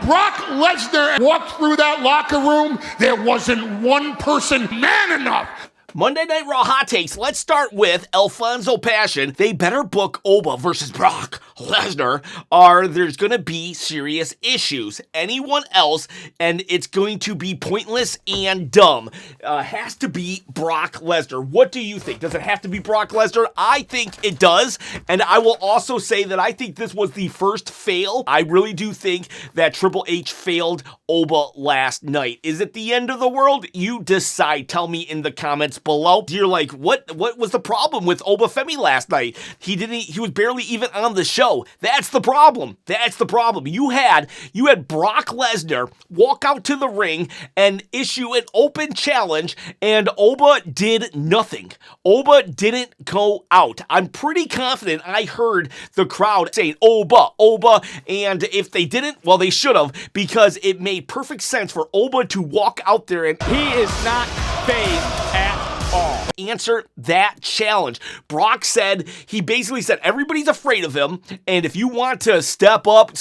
Brock Lesnar walked through that locker room, there wasn't one person man enough. Monday Night Raw hot takes. Let's start with Alfonso Passion. They better book Oba versus Brock Lesnar, or there's going to be serious issues. Anyone else, and it's going to be pointless and dumb. Has to be Brock Lesnar. What do you think? Does it have to be Brock Lesnar? I think it does, and I will also say that I think this was the first fail. I really do think that Triple H failed Oba last night. Is it the end of the world? You decide. Tell me in the comments below. You're like, what was the problem with Oba Femi last night? He was barely even on the show. That's the problem. You had Brock Lesnar walk out to the ring and issue an open challenge, and Oba did nothing. Oba didn't go out. I'm pretty confident I heard the crowd saying Oba, Oba, and if they didn't, well, they should have, because it made perfect sense for Oba to walk out there and he is not phased at all. Answer that challenge. Brock said, he basically said, everybody's afraid of him, and if you want to step up,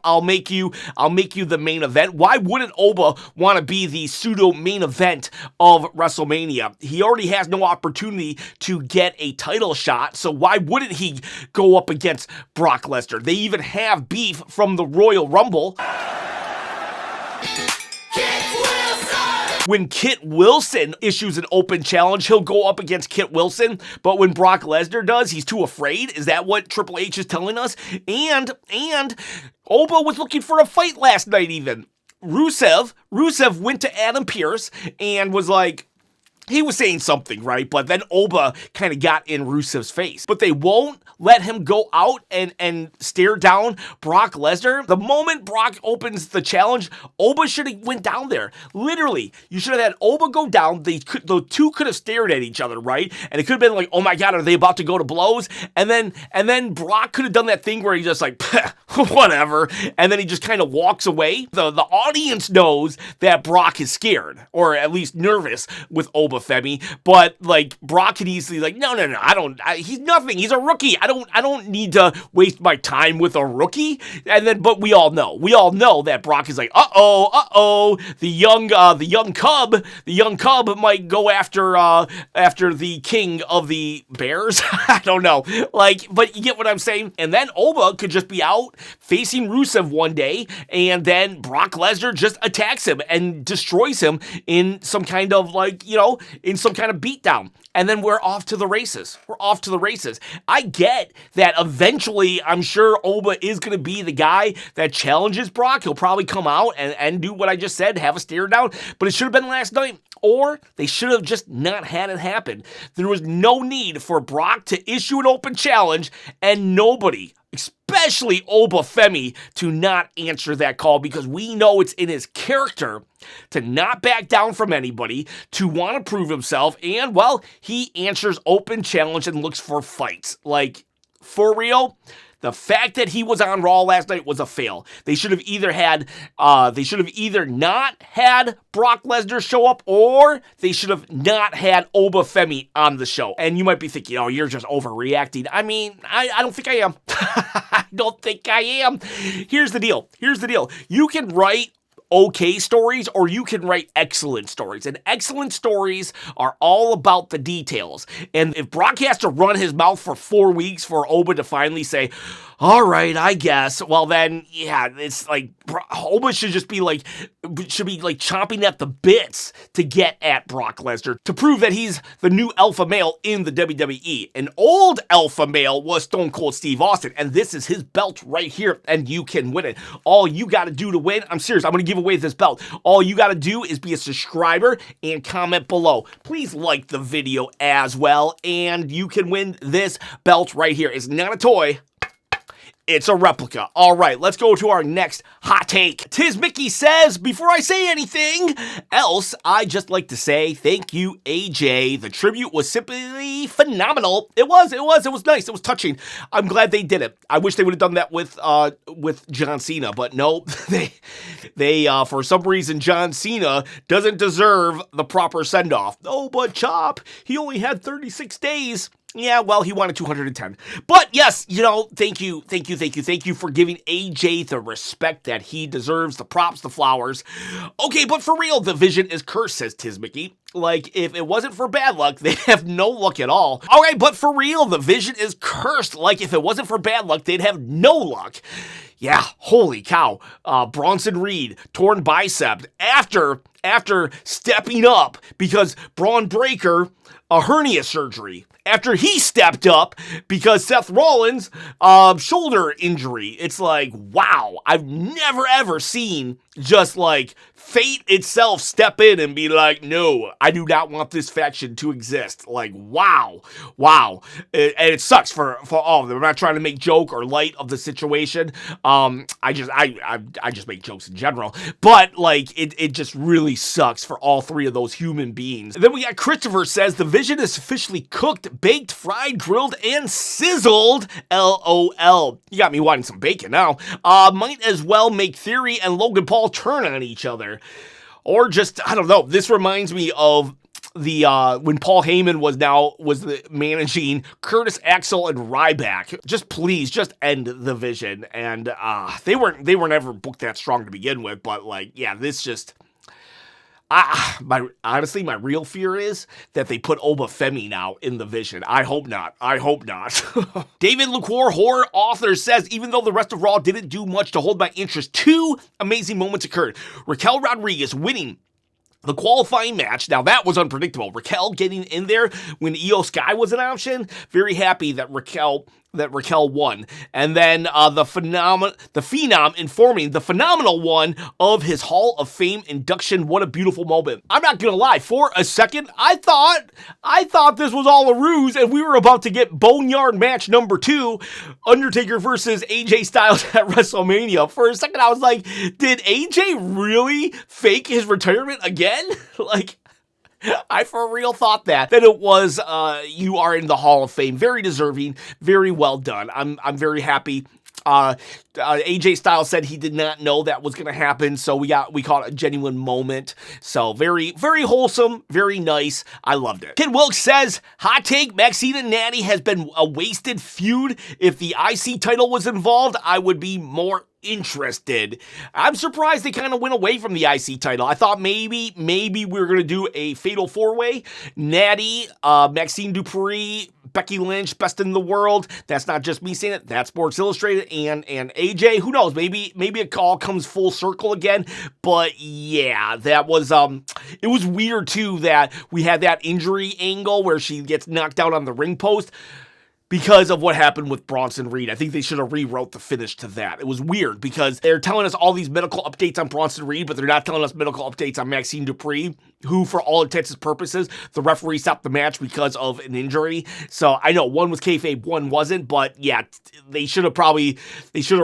I'll make you the main event. Why wouldn't Oba want to be the pseudo main event of WrestleMania? He already has no opportunity to get a title shot, so why wouldn't he go up against Brock Lesnar? They even have beef from the Royal Rumble. When Kit Wilson issues an open challenge, he'll go up against Kit Wilson, but when Brock Lesnar does, he's too afraid? Is that what Triple H is telling us? And Oba was looking for a fight last night even. Rusev went to Adam Pearce and was like, he was saying something, right? But then Oba kind of got in Rusev's face. But they won't let him go out and stare down Brock Lesnar. The moment Brock opens the challenge, Oba should have went down there. Literally, you should have had Oba go down. The two could have stared at each other, right? And it could have been like, oh my God, are they about to go to blows? And then Brock could have done that thing where he's just like, whatever. And then he just kind of walks away. The audience knows that Brock is scared, or at least nervous with Oba Femi, but like Brock could easily like, no, he's nothing. He's a rookie. I don't need to waste my time with a rookie. But we all know that Brock is like, the young cub might go after the king of the Bears. I don't know. But you get what I'm saying? And then Oba could just be out facing Rusev one day, and then Brock Lesnar just attacks him and destroys him in some kind of beatdown. And then we're off to the races. I get that eventually, I'm sure Oba is going to be the guy that challenges Brock. He'll probably come out and do what I just said, have a stare down. But it should have been last night. Or they should have just not had it happen. There was no need for Brock to issue an open challenge, and nobody, especially Oba Femi, to not answer that call, because we know it's in his character to not back down from anybody, to want to prove himself, and, well, he answers open challenge and looks for fights. Like, for real? The fact that he was on Raw last night was a fail. They should have either not had Brock Lesnar show up, or they should have not had Oba Femi on the show. And you might be thinking, oh, you're just overreacting. I mean, I don't think I am. I don't think I am. Here's the deal. You can write okay stories, or you can write excellent stories. And excellent stories are all about the details. And if Brock has to run his mouth for 4 weeks for Oba to finally say, all right, I guess, well then, yeah, it's like, Oba should be chomping at the bits to get at Brock Lesnar, to prove that he's the new alpha male in the WWE. An old alpha male was Stone Cold Steve Austin, and this is his belt right here, and you can win it. All you gotta do to win, I'm serious, I'm gonna give away this belt. All you gotta do is be a subscriber and comment below. Please like the video as well, and you can win this belt right here. It's not a toy. It's a replica. All right, let's go to our next hot take. Tiz Mickey says, before I say anything else, I'd just like to say thank you, AJ. The tribute was simply phenomenal. It was nice. It was touching. I'm glad they did it. I wish they would have done that with John Cena, but no, they for some reason, John Cena doesn't deserve the proper send-off. Oh, but Chop, he only had 36 days. Yeah, well, he wanted 210. But yes, thank you for giving AJ the respect that he deserves, the props, the flowers. Okay, but for real, the Vision is cursed, says Tiz Mickey. Like, if it wasn't for bad luck, they'd have no luck at all. Alright, but for real, the Vision is cursed. Like, if it wasn't for bad luck, they'd have no luck. Yeah, holy cow. Bronson Reed, torn bicep after stepping up because Bron Breakker, a hernia surgery. After he stepped up because Seth Rollins, shoulder injury. It's like, wow, I've never ever seen just like fate itself step in and be like, no, I do not want this faction to exist. Like, wow. And it sucks for all of them. I'm not trying to make joke or light of the situation. I just make jokes in general. But like, it just really sucks for all three of those human beings. And then we got Christopher says, the Vision is officially cooked, baked, fried, grilled, and sizzled. LOL. You got me wanting some bacon now. Might as well make Theory and Logan Paul turn on each other. Or just, I don't know, this reminds me of the when Paul Heyman was managing Curtis Axel and Ryback. Just please, just end the Vision. And they weren't ever booked that strong to begin with, but like, yeah, this just... honestly, my real fear is that they put Oba Femi now in the Vision. I hope not. David LaCour, horror author, says, even though the rest of Raw didn't do much to hold my interest, two amazing moments occurred. Raquel Rodriguez winning the qualifying match. Now that was unpredictable. Raquel getting in there when Io Sky was an option. Very happy that Raquel won. And then the Phenom informing the phenomenal one of his Hall of Fame induction. What a beautiful moment. I'm not gonna lie, for a second, I thought this was all a ruse and we were about to get Boneyard match number 2, Undertaker versus AJ Styles at WrestleMania. For a second, I was like, did AJ really fake his retirement again? Like, I for real thought that it was, you are in the Hall of Fame. Very deserving, very well done. I'm very happy. AJ Styles said he did not know that was going to happen, so we caught a genuine moment. So very, very wholesome, very nice. I loved it. Kid Wilkes says, hot take, Maxine and Natty has been a wasted feud. If the IC title was involved, I would be more interested. I'm surprised they kind of went away from the IC title. I thought maybe we were going to do a fatal 4-way. Natty, Maxine Dupree, Becky Lynch, best in the world. That's not just me saying it. That's Sports Illustrated and AJ. Who knows? Maybe a call comes full circle again. But yeah, that was it was weird too that we had that injury angle where she gets knocked out on the ring post because of what happened with Bronson Reed. I think they should have rewrote the finish to that. It was weird because they're telling us all these medical updates on Bronson Reed, but they're not telling us medical updates on Maxine Dupree, who, for all intents and purposes, the referee stopped the match because of an injury. So I know one was kayfabe, one wasn't, but yeah, they should have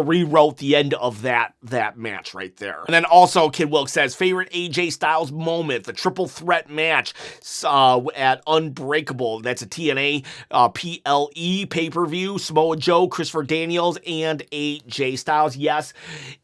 rewrote the end of that match right there. And then also, Kid Wilkes says, favorite AJ Styles moment, the triple threat match at Unbreakable. That's a TNA PLE pay-per-view. Samoa Joe, Christopher Daniels, and AJ Styles. Yes,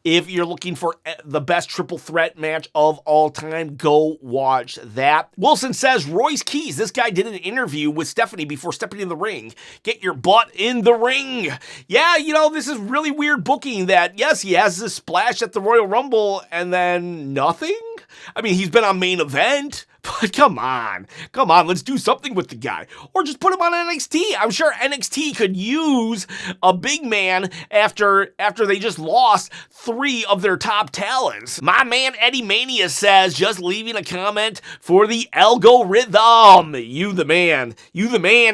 if you're looking for the best triple threat match of all time, go watch that. Wilson says, Royce Keys, this guy did an interview with Stephanie before stepping in the ring. Get your butt in the ring. Yeah, this is really weird booking that, yes, he has this splash at the Royal Rumble and then nothing? I mean, he's been on Main Event, but come on, let's do something with the guy. Or just put him on NXT. I'm sure NXT could use a big man after they just lost 3 of their top talents. My man Eddie Mania says, just leaving a comment for the algorithm. You the man,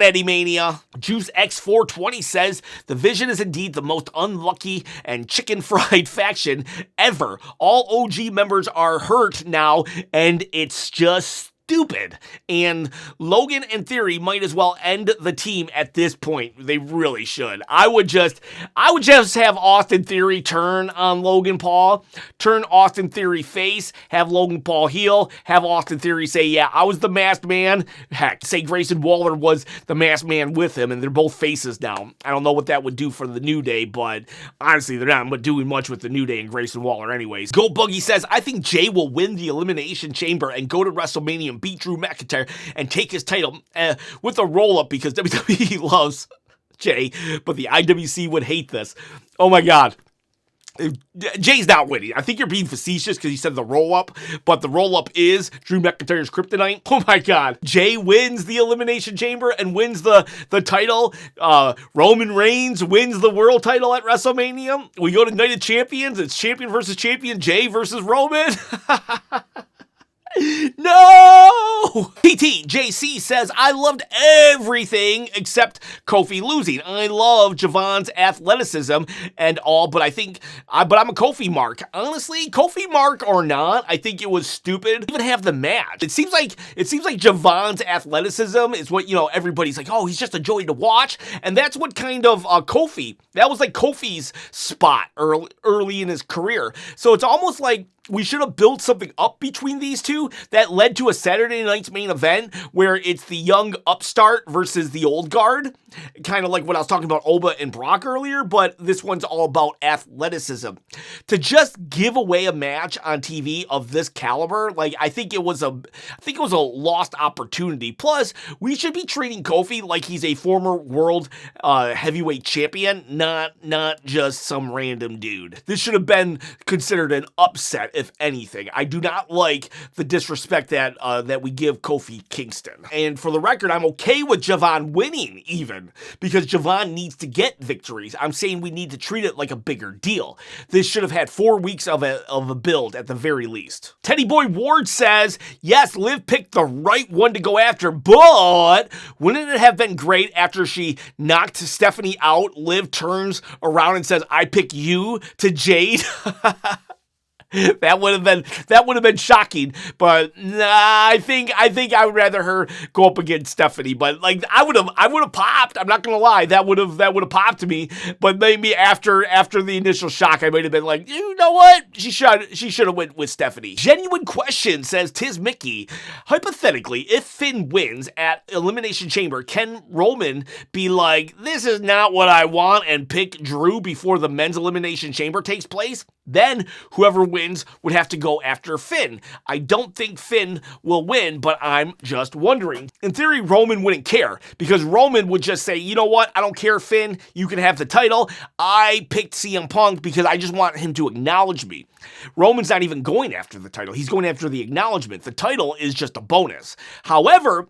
Eddie Mania. Juice X420 says, the Vision is indeed the most unlucky and chicken fried faction ever. All OG members are hurt now, and it's just stupid. And Logan and Theory might as well end the team at this point. They really should. I would just have Austin Theory turn on Logan Paul, turn Austin Theory face, have Logan Paul heel, have Austin Theory say, yeah, I was the masked man. Heck, say Grayson Waller was the masked man with him, and they're both faces now. I don't know what that would do for the New Day, but honestly, they're not doing much with the New Day and Grayson Waller anyways. Go Buggy says, I think Jay will win the Elimination Chamber and go to WrestleMania beat Drew McIntyre and take his title with a roll-up because WWE loves Jay, but the IWC would hate this. Oh my God. Jay's not winning. I think you're being facetious because you said the roll-up, but the roll-up is Drew McIntyre's kryptonite. Oh my God. Jay wins the Elimination Chamber and wins the title. Roman Reigns wins the world title at WrestleMania. We go to Night of Champions. It's champion versus champion. Jay versus Roman. No! PTJC says, I loved everything except Kofi losing. I love Javon's athleticism and all, but I'm a Kofi mark. Honestly, Kofi mark or not, I think it was stupid to even have the match. It seems like Javon's athleticism is what, everybody's like, oh, he's just a joy to watch. And that's what kind of Kofi, that was like Kofi's spot early in his career. So it's almost like we should have built something up between these two that led to a Saturday night's main event where it's the young upstart versus the old guard. Kind of like what I was talking about Oba and Brock earlier, but this one's all about athleticism. To just give away a match on TV of this caliber, I think it was a lost opportunity. Plus, we should be treating Kofi like he's a former world heavyweight champion, not just some random dude. This should have been considered an upset, if anything. I do not like the disrespect that we give Kofi Kingston. And for the record, I'm okay with Javon winning even, because Javon needs to get victories. I'm saying we need to treat it like a bigger deal. This should have had 4 weeks of a build at the very least. Teddy Boy Ward says, yes, Liv picked the right one to go after, but wouldn't it have been great after she knocked Stephanie out, Liv turns around and says, I pick you to Jade? That would have been shocking, but I think I would rather her go up against Stephanie. But I would have popped. I'm not gonna lie, that would have popped me. But maybe after the initial shock, I might have been like, you know what? She should have went with Stephanie. Genuine Question says, Tiz Mickey, hypothetically, if Finn wins at Elimination Chamber, can Roman be like, this is not what I want, and pick Drew before the men's Elimination Chamber takes place? Then whoever wins would have to go after Finn. I don't think Finn will win, but I'm just wondering. In theory, Roman wouldn't care, because Roman would just say, you know what, I don't care, Finn, you can have the title. I picked CM Punk because I just want him to acknowledge me. Roman's not even going after the title. He's going after the acknowledgement. The title is just a bonus. However,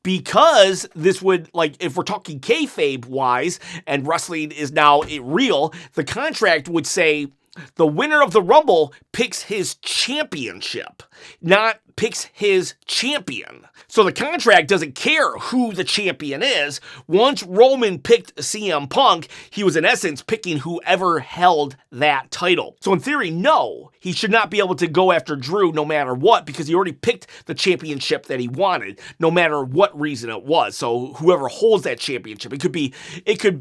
because this would, if we're talking kayfabe wise, and wrestling is now real, the contract would say the winner of the Rumble picks his championship, not picks his champion. So the contract doesn't care who the champion is. Once Roman picked CM Punk, he was in essence picking whoever held that title. So in theory, no, he should not be able to go after Drew no matter what, because he already picked the championship that he wanted, no matter what reason it was. So whoever holds that championship, it could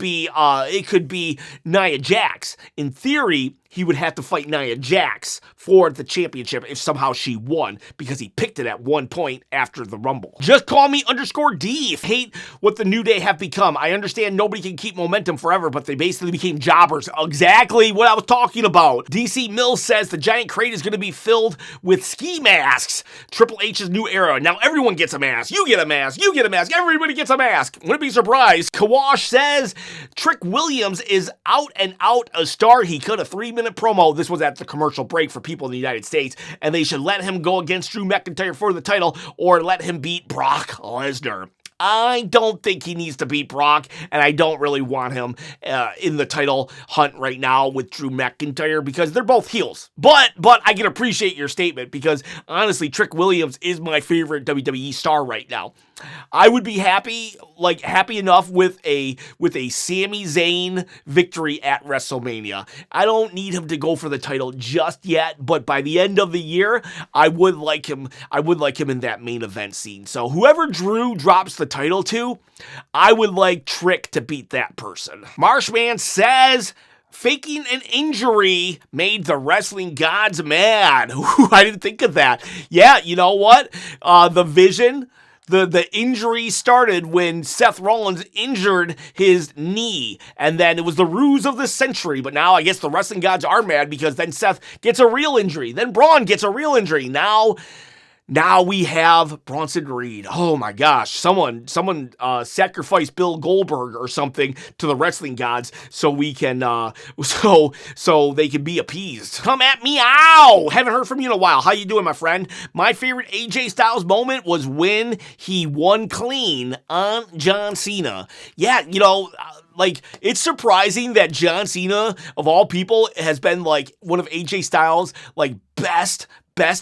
be Nia Jax. In theory, he would have to fight Nia Jax for the championship if somehow she won, because he picked it at one point after the Rumble. Just call me _D. Hate what the New Day have become. I understand nobody can keep momentum forever, but they basically became jobbers. Exactly what I was talking about. DC Mills says the giant crate is going to be filled with ski masks. Triple H's new era. Now everyone gets a mask. You get a mask. You get a mask. Everybody gets a mask. Wouldn't be surprised. Kawash says Trick Williams is out and out a star. He cut a 3-minute promo. This was at the commercial break for people in the United States, and they should let him go against Drew McIntyre for the title or let him beat Brock Lesnar. I don't think he needs to beat Brock, and I don't really want him in the title hunt right now with Drew McIntyre, because they're both heels. But I can appreciate your statement, because honestly, Trick Williams is my favorite WWE star right now. I would be happy enough with a Sami Zayn victory at WrestleMania. I don't need him to go for the title just yet, but by the end of the year, I would like him in that main event scene. So whoever Drew drops the title to, I would like Trick to beat that person. Marshman says faking an injury made the wrestling gods mad. Ooh, I didn't think of that. Yeah, you know what? The Vision, the injury started when Seth Rollins injured his knee, and then it was the ruse of the century. But now I guess the wrestling gods are mad, because then Seth gets a real injury, then Braun gets a real injury. Now Now we have Bronson Reed. Oh my gosh, someone sacrificed Bill Goldberg or something to the wrestling gods so we can so they can be appeased. Come at me, ow! Haven't heard from you in a while. How you doing, my friend? My favorite AJ Styles moment was when he won clean on John Cena. Yeah, like, it's surprising that John Cena, of all people, has been, like, one of AJ Styles' like best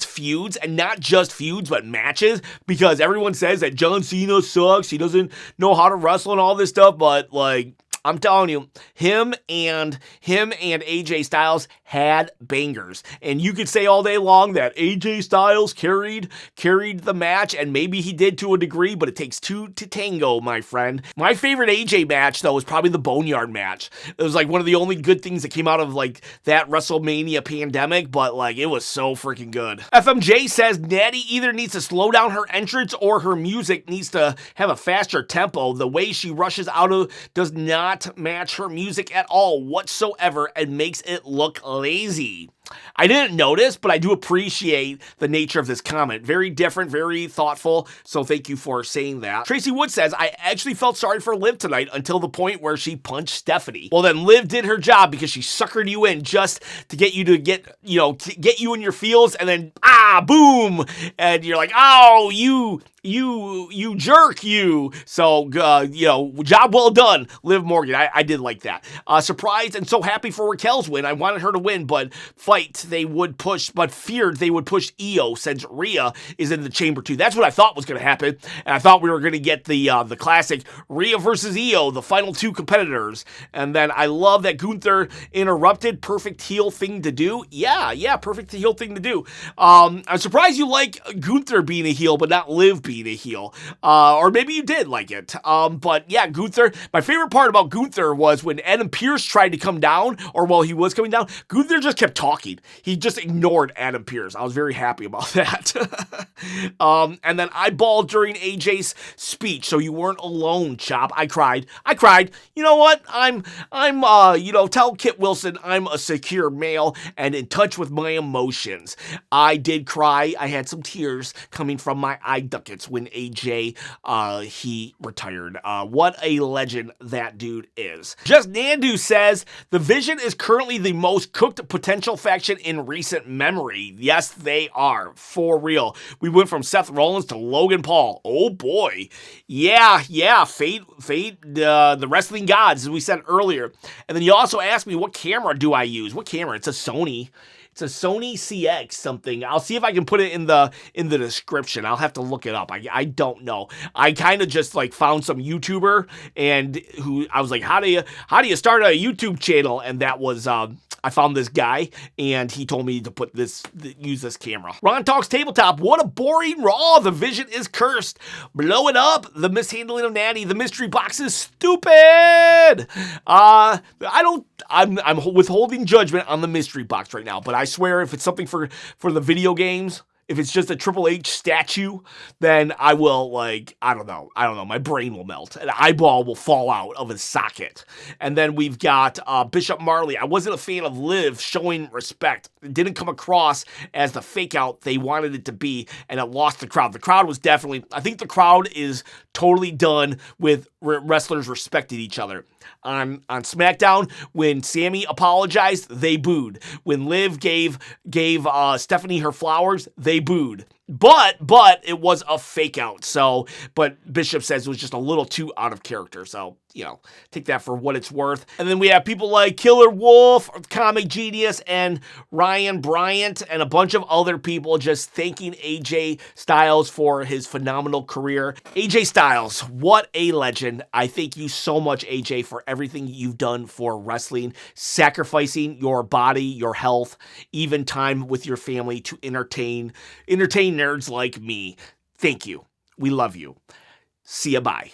feuds, and not just feuds, but matches, because everyone says that John Cena sucks, he doesn't know how to wrestle and all this stuff, but, like, I'm telling you, him and AJ Styles had bangers. And you could say all day long that AJ Styles carried the match, and maybe he did to a degree, but it takes two to tango, my friend. My favorite AJ match, though, was probably the Boneyard match. It was like one of the only good things that came out of like that WrestleMania pandemic, but like it was so freaking good. FMJ says Natty either needs to slow down her entrance or her music needs to have a faster tempo. The way she rushes out of does not match her music at all whatsoever and makes it look lazy. I didn't notice, but I do appreciate the nature of this comment. Very different, very thoughtful, so thank you for saying that. Tracy Wood says, I actually felt sorry for Liv tonight until the point where she punched Stephanie. Well, then Liv did her job because she suckered you in just to get you to get you in your feels, and then, boom, and you're like, oh, you jerk, you. So, job well done, Liv Morgan. I did like that. Surprised and so happy for Raquel's win. I wanted her to win, but feared they would push Io since Rhea is in the chamber too. That's what I thought was going to happen, and I thought we were going to get the classic Rhea versus Io, the final two competitors. And then I love that Gunther interrupted. Perfect heel thing to do. Yeah, perfect heel thing to do. I'm surprised you like Gunther being a heel, but not Liv being a heel. Or maybe you did like it. But yeah, Gunther. My favorite part about Gunther was when Adam Pearce tried to come down, or while he was coming down, Gunther just kept talking. He just ignored Adam Pearce. I was very happy about that. And then I bawled during AJ's speech, so you weren't alone, Chop. I cried. You know what? I'm tell Kit Wilson I'm a secure male and in touch with my emotions. I did cry. I had some tears coming from my eye ducats when AJ, he retired. What a legend that dude is. Just Nandu says, the Vision is currently the most cooked potential faction in recent memory. Yes, they are. For real. We went from Seth Rollins to Logan Paul. Oh boy. Yeah. Fate, the wrestling gods, as we said earlier. And then you also asked me, what camera do I use? What camera? It's a Sony. It's a Sony CX something. I'll see if I can put it in the description. I'll have to look it up. I don't know. I kind of just like found some YouTuber and who I was like, how do you start a YouTube channel? And that was I found this guy and he told me to use this camera. Ron Talks Tabletop. What a boring Raw. The Vision is cursed. Blow it up. The mishandling of Natty. The mystery box is stupid. I'm withholding judgment on the mystery box right now, but I swear if it's something for the video games, if it's just a Triple H statue, then I will, I don't know, my brain will melt. An eyeball will fall out of its socket. And then we've got Bishop Marley. I wasn't a fan of Liv showing respect. It didn't come across as the fake out they wanted it to be, and it lost the crowd. The crowd was definitely, I think the crowd is totally done with wrestlers respecting each other. On SmackDown, when Sammy apologized, they booed. When Liv gave Stephanie her flowers, they booed. But it was a fake out. So, but Bishop says it was just a little too out of character. So, take that for what it's worth. And then we have people like Killer Wolf, Comic Genius, and Ryan Bryant, and a bunch of other people just thanking AJ Styles for his phenomenal career. AJ Styles, what a legend. I thank you so much, AJ, for everything you've done for wrestling, sacrificing your body, your health, even time with your family to entertain nerds like me. Thank you. We love you. See ya, bye.